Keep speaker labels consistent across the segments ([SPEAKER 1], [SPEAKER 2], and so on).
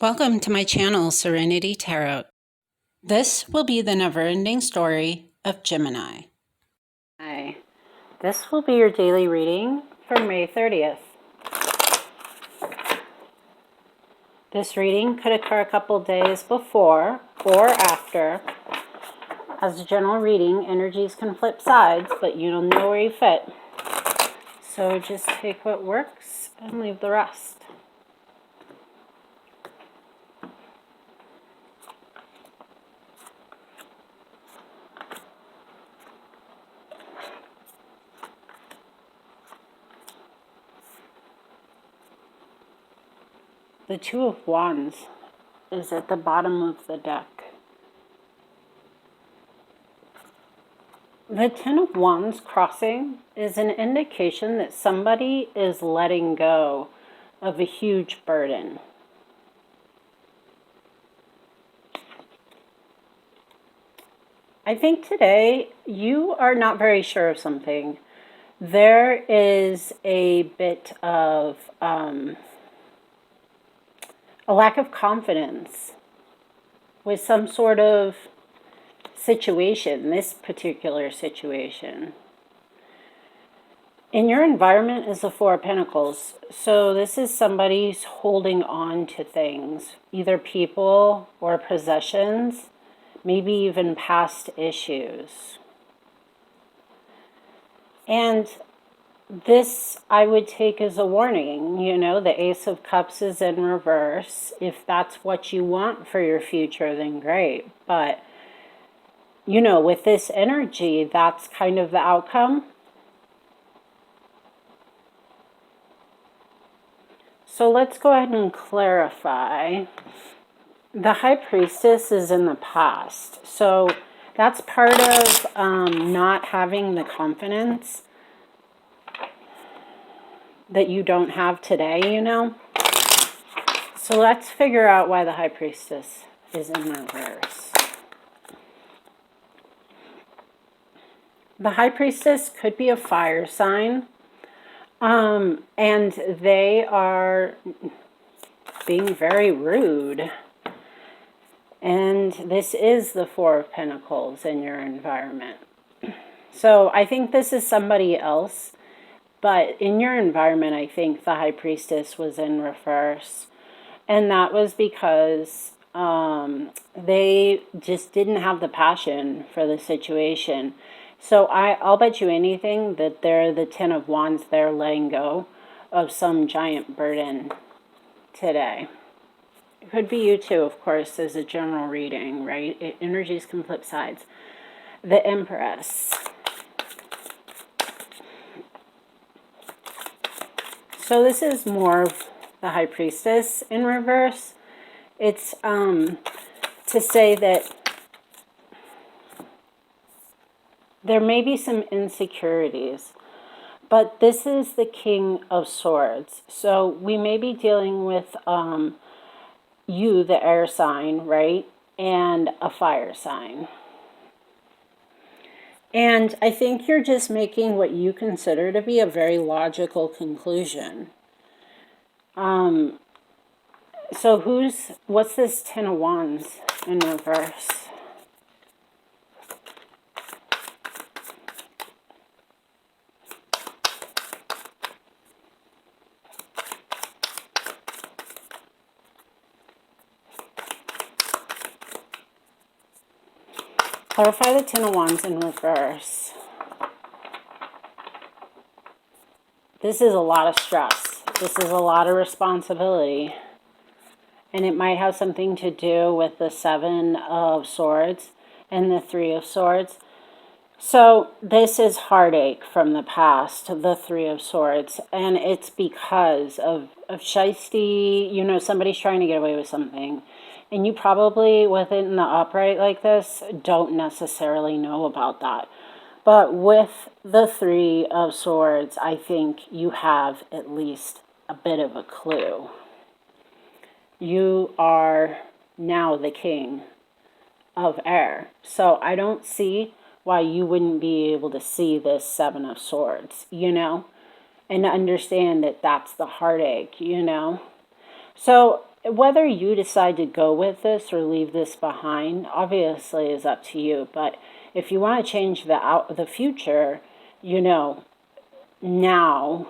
[SPEAKER 1] Welcome to my channel, Serenity Tarot. This will be the never-ending story of Gemini. Hi. This will be your daily reading for May 30th. This reading could occur a couple days before or after. As a general reading, energies can flip sides, but you don't know where you fit. So just take what works and leave the rest. The Two of Wands is at the bottom of the deck. The Ten of Wands crossing is an indication that somebody is letting go of a huge burden. I think today you are not very sure of something. There is a bit of a lack of confidence with some sort of situation, this particular situation. In your environment is the Four of Pentacles. So this is somebody's holding on to things, either people or possessions, maybe even past issues. And this I would take as a warning. You know, the Ace of Cups is in reverse. If that's what you want for your future, then great. But, you know, with this energy, that's kind of the outcome. So let's go ahead and clarify. The High Priestess is in the past. So that's part of not having the confidence that you don't have today, you know. So let's figure out why the High Priestess is in reverse. The High Priestess could be a fire sign, and they are being very rude. And this is the Four of Pentacles in your environment. So I think this is somebody else. But in your environment, I think the High Priestess was in reverse. And that was because they just didn't have the passion for the situation. So I'll bet you anything that they're the Ten of Wands. They're letting go of some giant burden today. It could be you too, of course, as a general reading, right? Energies can flip sides. The Empress. So this is more of the High Priestess in reverse. It's to say that there may be some insecurities, but this is the King of Swords. So we may be dealing with you, the air sign, right? And a fire sign. And I think you're just making what you consider to be a very logical conclusion. So what's this Ten of Wands in reverse? Clarify the Ten of Wands in reverse. This is a lot of stress. This is a lot of responsibility. And it might have something to do with the Seven of Swords and the Three of Swords. So this is heartache from the past, the Three of Swords. And it's because of shiesty, you know, somebody's trying to get away with something. And you probably, with it in the upright like this, don't necessarily know about that. But with the Three of Swords, I think you have at least a bit of a clue. You are now the King of Air. So I don't see why you wouldn't be able to see this Seven of Swords, you know, and understand that that's the heartache, you know. So whether you decide to go with this or leave this behind, obviously is up to you. But if you want to change the future, you know, now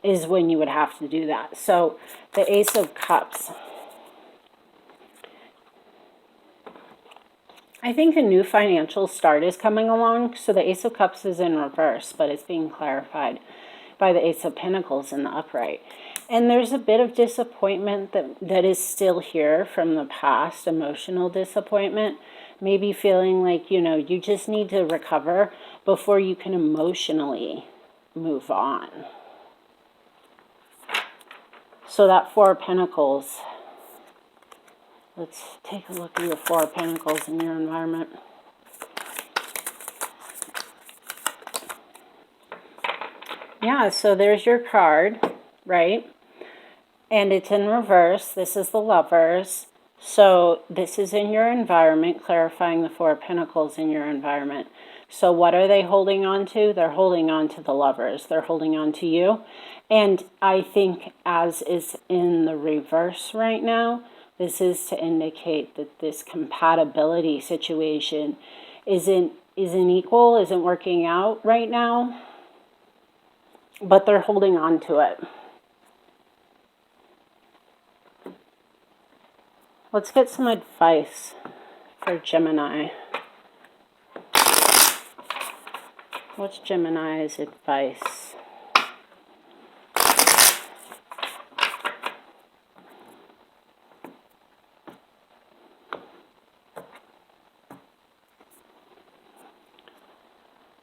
[SPEAKER 1] is when you would have to do that. So the Ace of Cups. I think a new financial start is coming along. So the Ace of Cups is in reverse, but it's being clarified by the Ace of Pentacles in the upright. And there's a bit of disappointment that is still here from the past, emotional disappointment. Maybe feeling like, you know, you just need to recover before you can emotionally move on. So that Four of Pentacles. Let's take a look at the Four of Pentacles in your environment. Yeah, so there's your card, right? And it's in reverse. This is the Lovers. So this is in your environment, clarifying the Four of Pentacles in your environment. So what are they holding on to? They're holding on to the Lovers. They're holding on to you. And I think, as is in the reverse right now, this is to indicate that this compatibility situation isn't equal, isn't working out right now. But they're holding on to it. Let's get some advice for Gemini. What's Gemini's advice?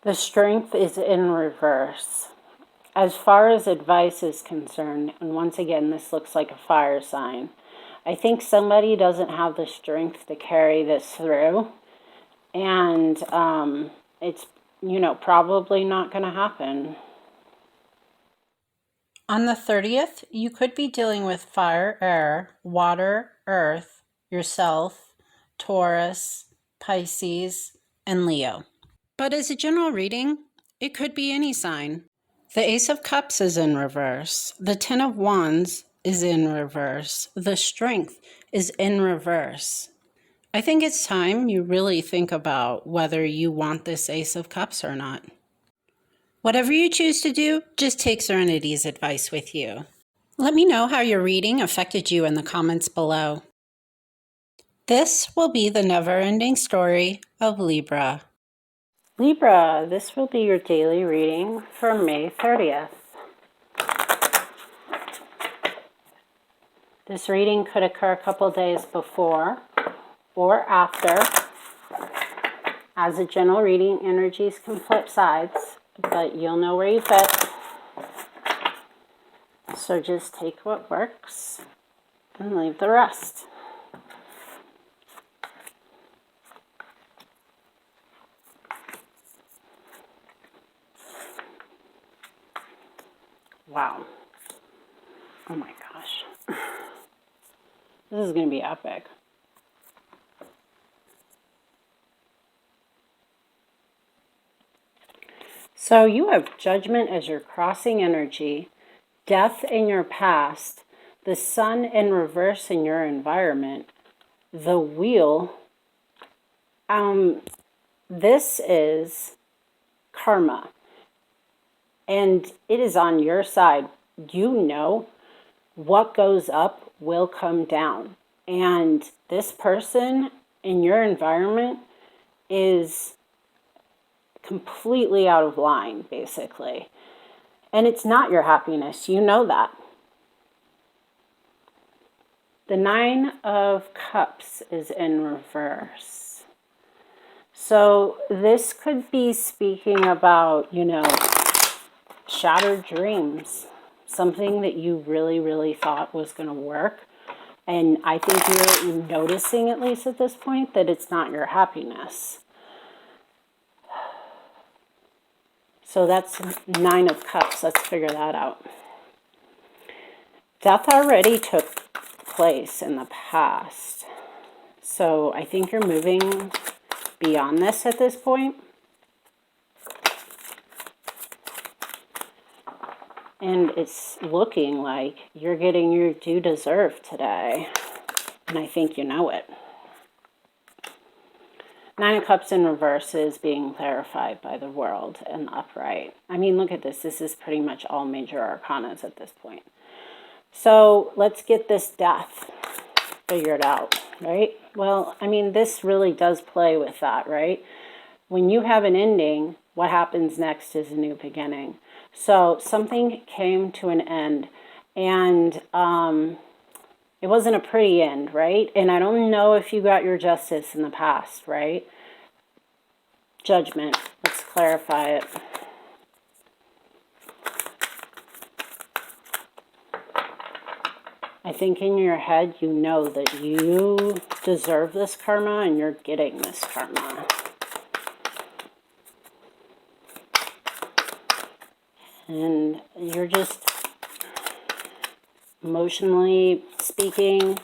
[SPEAKER 1] The Strength is in reverse. As far as advice is concerned, and once again, this looks like a fire sign. I think somebody doesn't have the strength to carry this through. And it's, you know, probably not going to happen. On the 30th, you could be dealing with fire, air, water, earth, yourself, Taurus, Pisces, and Leo. But as a general reading, it could be any sign. The Ace of Cups is in reverse. The Ten of Wands is in reverse. The Strength is in reverse. I think it's time you really think about whether you want this Ace of Cups or not. Whatever you choose to do, just take Serenity's advice with you. Let me know how your reading affected you in the comments below. This will be the never-ending story of Libra. Libra, this will be your daily reading for May 30th. This reading could occur a couple days before or after. As a general reading, energies can flip sides, but you'll know where you fit. So just take what works and leave the rest. Wow. Oh my gosh. This is going to be epic. So you have Judgment as your crossing energy, Death in your past, the Sun in reverse in your environment, the Wheel. This is karma. And it is on your side. You know what goes up will come down. And this person in your environment is completely out of line, basically. And it's not your happiness. You know that. The Nine of Cups is in reverse. So this could be speaking about, you know, shattered dreams, something that you really, really thought was going to work. And I think you're noticing, at least at this point, that it's not your happiness. So that's Nine of Cups. Let's figure that out. Death already took place in the past. So I think you're moving beyond this at this point. And it's looking like you're getting your due deserve today. And I think you know it. Nine of Cups in reverse is being clarified by the World and the upright. I mean, look at this. This is pretty much all major arcanas at this point. So let's get this death figured out, right? Well, I mean, this really does play with that, right? When you have an ending, what happens next is a new beginning. So something came to an end, and it wasn't a pretty end, right? And I don't know if you got your justice in the past, right? Judgment. Let's clarify it. I think in your head you know that you deserve this karma and you're getting this karma. And you're just, emotionally speaking,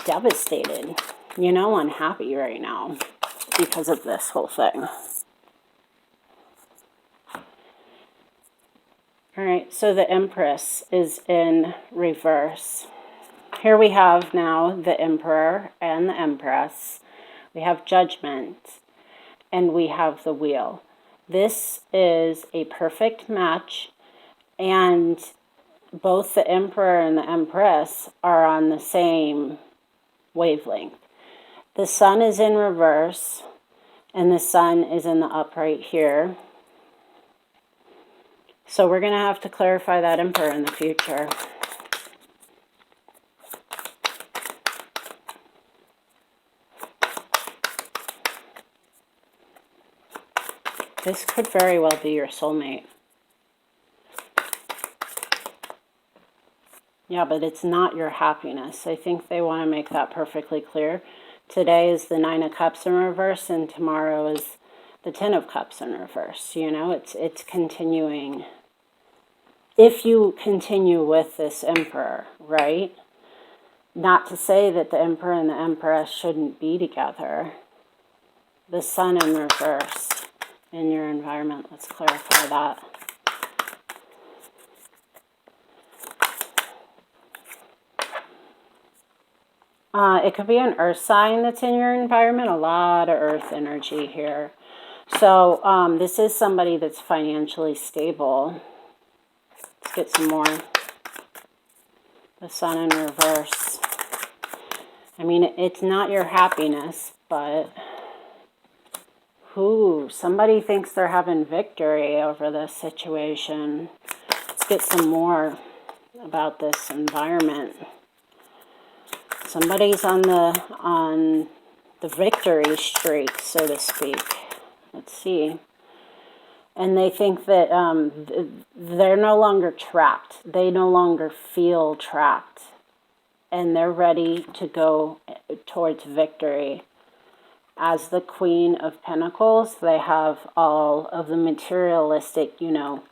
[SPEAKER 1] devastated, you know, unhappy right now because of this whole thing. All right, so the Empress is in reverse. Here we have now the Emperor and the Empress. We have Judgment, and we have the Wheel. This is a perfect match, and both the Emperor and the Empress are on the same wavelength. The Sun is in reverse, and the Sun is in the upright here. So we're going to have to clarify that Emperor in the future. This could very well be your soulmate. Yeah, but it's not your happiness. I think they want to make that perfectly clear. Today is the Nine of Cups in reverse, and tomorrow is the Ten of Cups in reverse. You know, it's continuing. If you continue with this Emperor, right? Not to say that the Emperor and the Empress shouldn't be together. The Sun in reverse in your environment. Let's clarify that. It could be an earth sign that's in your environment. A lot of earth energy here. So this is somebody that's financially stable. Let's get some more. The Sun in reverse. I mean, it's not your happiness, but somebody thinks they're having victory over this situation. Let's get some more about this environment. Somebody's on the victory streak, so to speak. Let's see. And they think that they're no longer trapped. They no longer feel trapped. And they're ready to go towards victory. As the Queen of Pentacles, they have all of the materialistic, you know,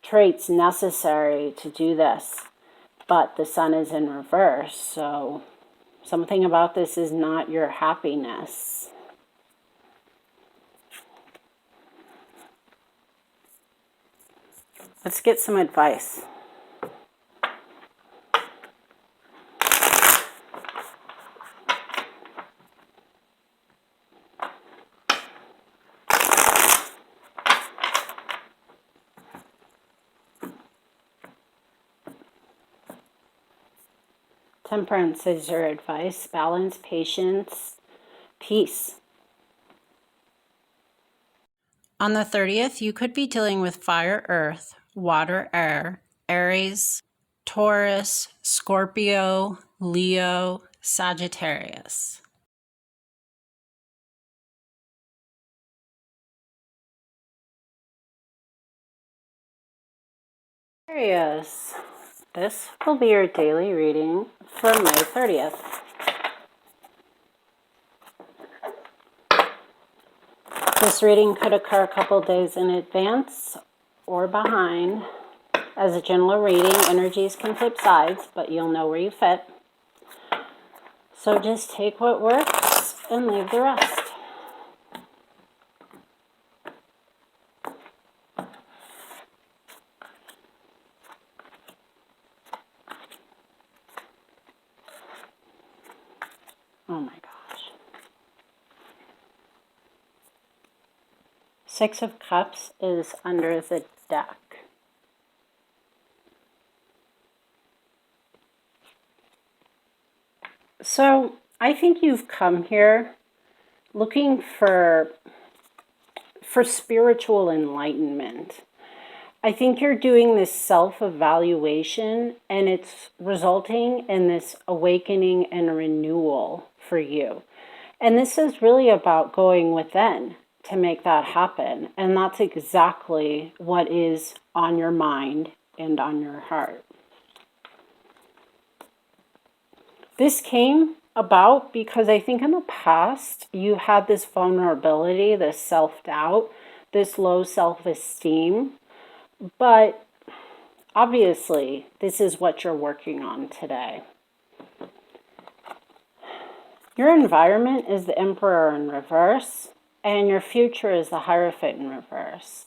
[SPEAKER 1] traits necessary to do this. But the Sun is in reverse, so something about this is not your happiness. Let's get some advice. Temperance is your advice. Balance, patience, peace. On the 30th, you could be dealing with fire, earth, water, air, Aries, Taurus, Scorpio, Leo, Sagittarius. Aquarius. This will be your daily reading for May 30th. This reading could occur a couple days in advance or behind. As a general reading, energies can flip sides, but you'll know where you fit. So just take what works and leave the rest. Oh my gosh. 6 of Cups is under the deck. So I think you've come here looking for spiritual enlightenment. I think you're doing this self-evaluation, and it's resulting in this awakening and renewal for you. And this is really about going within to make that happen. And that's exactly what is on your mind and on your heart. This came about because I think in the past you had this vulnerability, this self-doubt, this low self-esteem. But obviously, this is what you're working on today. Your environment is the Emperor in reverse, and your future is the Hierophant in reverse.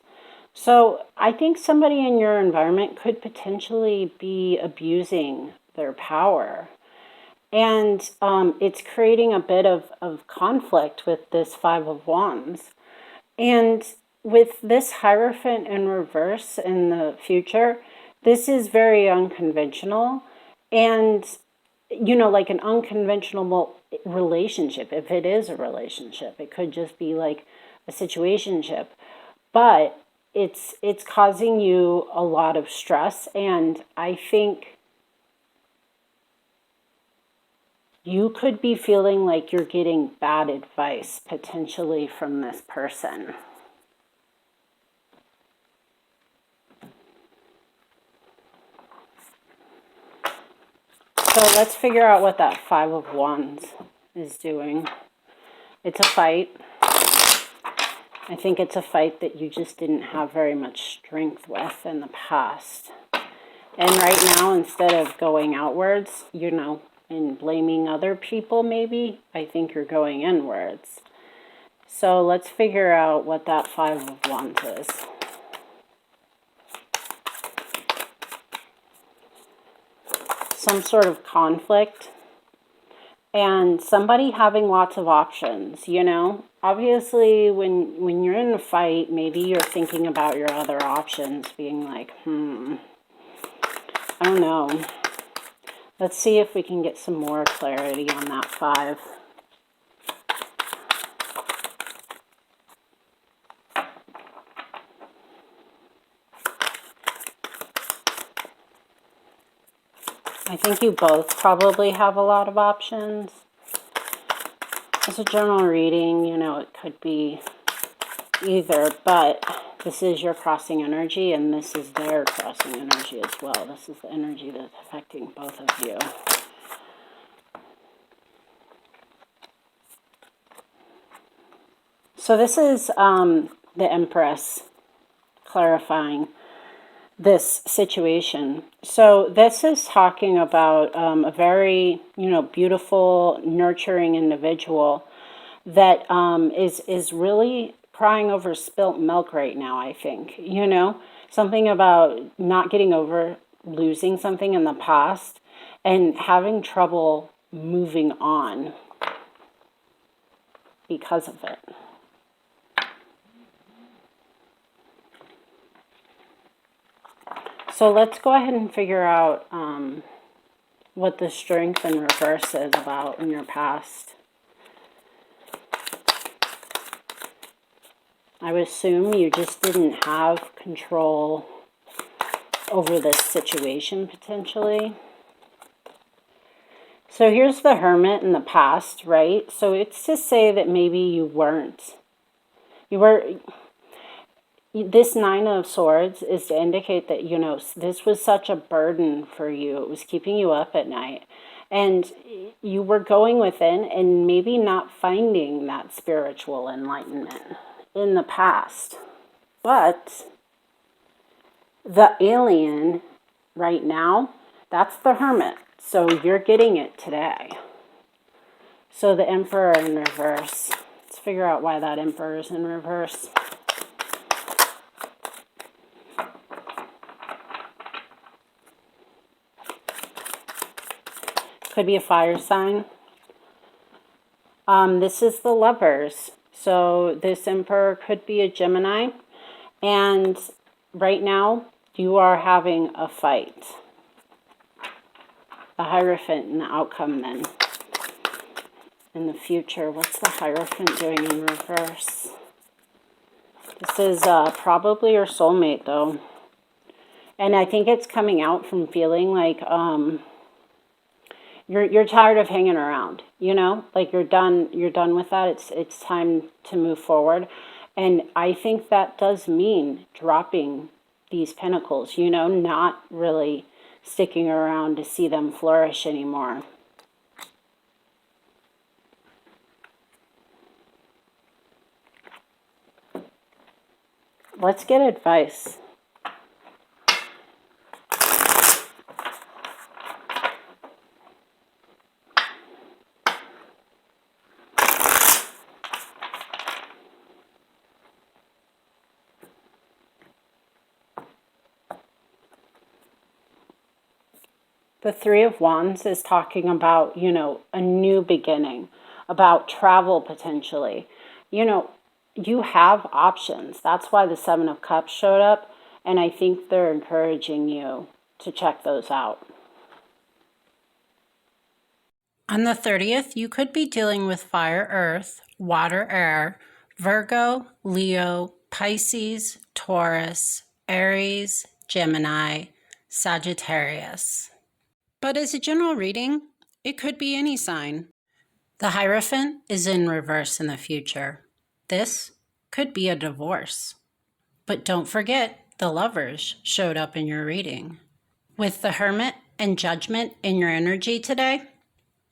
[SPEAKER 1] So I think somebody in your environment could potentially be abusing their power. And it's creating a bit of conflict with this 5 of Wands. And with this Hierophant in reverse in the future, this is very unconventional. And, you know, like an unconventional relationship, if it is a relationship, it could just be like a situationship. But it's causing you a lot of stress. And I think you could be feeling like you're getting bad advice potentially from this person. So let's figure out what that 5 of Wands is doing. It's a fight. I think it's a fight that you just didn't have very much strength with in the past. And right now, instead of going outwards, you know, and blaming other people maybe, I think you're going inwards. So let's figure out what that 5 of Wands is. Some sort of conflict, and somebody having lots of options, you know. Obviously, when you're in a fight, maybe you're thinking about your other options, being like, I don't know. Let's see if we can get some more clarity on that 5. I think you both probably have a lot of options. As a general reading, you know, it could be either, but this is your crossing energy, and this is their crossing energy as well. This is the energy that's affecting both of you. So this is the Empress clarifying this situation. So this is talking about a very, you know, beautiful, nurturing individual that is really crying over spilt milk right now, I think. You know, something about not getting over losing something in the past and having trouble moving on because of it. So let's go ahead and figure out what the Strength in reverse is about in your past. I would assume you just didn't have control over this situation potentially. So here's the Hermit in the past, right? So it's to say that maybe you were. This 9 of Swords is to indicate that, you know, this was such a burden for you. It was keeping you up at night. And you were going within and maybe not finding that spiritual enlightenment in the past. But the alien right now, that's the Hermit. So you're getting it today. So the Emperor in reverse. Let's figure out why that Emperor is in reverse. Could be a fire sign. This is the Lovers. So this Emperor could be a Gemini. And right now, you are having a fight. The Hierophant and the outcome then. In the future, what's the Hierophant doing in reverse? This is probably your soulmate, though. And I think it's coming out from feeling like you're tired of hanging around, you know? Like you're done with that. It's time to move forward. And I think that does mean dropping these pentacles, you know, not really sticking around to see them flourish anymore. Let's get advice. The Three of Wands is talking about, you know, a new beginning, about travel potentially. You know, you have options. That's why the Seven of Cups showed up. And I think they're encouraging you to check those out. On the 30th, you could be dealing with fire, earth, water, air, Virgo, Leo, Pisces, Taurus, Aries, Gemini, Sagittarius. But as a general reading, it could be any sign. The Hierophant is in reverse in the future. This could be a divorce. But don't forget, the Lovers showed up in your reading. With the Hermit and Judgment in your energy today,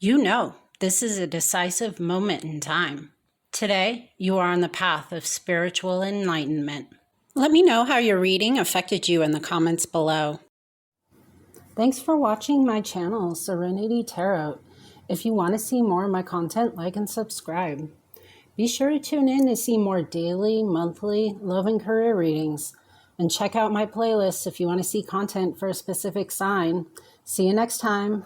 [SPEAKER 1] you know this is a decisive moment in time. Today, you are on the path of spiritual enlightenment. Let me know how your reading affected you in the comments below. Thanks for watching my channel, Serenity Tarot. If you want to see more of my content, like and subscribe. Be sure to tune in to see more daily, monthly, love and career readings. And check out my playlists if you want to see content for a specific sign. See you next time.